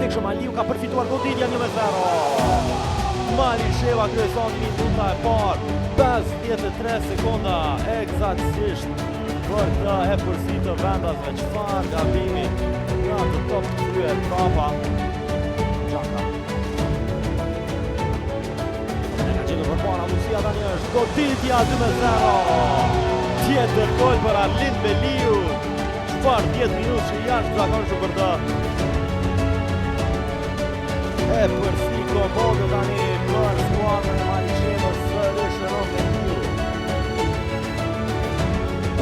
rrezikshëm, Aliu ka përfituar goditja 1-0. Malisheva kryeson minuta e parë, 53 sekonda eksaktësisht për të hepërsitë vendasve. Çfarë gabimi nga të top kryer prapa Xhaka. Ne ka gjetur përpara Lucia tani është goditja 2-0. Tjetër gol për Arlin Beliu. Çfarë 10 minutë që jashtëzakonshëm për të hepërsi komodo tani për skuadrën e Malishevës sërish Beliu.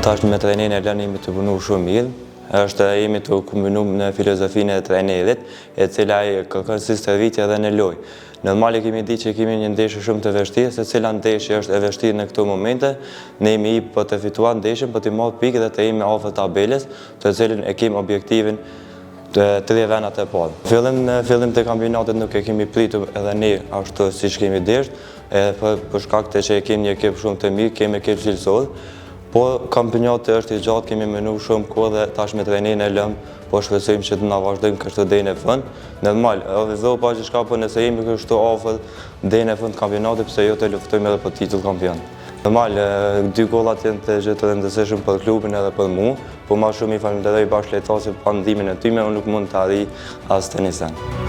Tash me trajnerin e lënë jemi të punu shumë mirë. Jemi të kombinu në filozofinë e trajnerit, e cila kërkon sistemitje edhe në lojë. Normal kemi ditë që kemi një ndeshje shumë të vështirë, se cila ndeshje është e vështirë në këto momente. Ne jemi për të fituar ndeshjen, për të marrë pikë dhe të jemi afër tabelës, të cilën e kemi objektivin të 3 vendat e parë. Në fillim të kampionatit nuk e kemi pritur edhe ne ashtu siç kemi dashur, për shkak të që e kemi një ekip shumë të mirë, kemi ekip cilësor. Po kampionati është i gjatë, kemi menu shumë kohë dhe tash me trajnerin e lëmë, po shpresojmë që të na vazhdojmë kështu deri në fund. Normal, vëzhgo pa që shka, po nëse jemi kështu afër deri në fund kampionatit, pse jo të luftojmë edhe për titull kampion. Normal, 2 gollat janë të gjithë të rëndësishëm për klubin edhe për mua, po më shumë i falenderoj bashkëlojtasit për ndihmën e tyre, unë nuk mund të arrij as tani sen.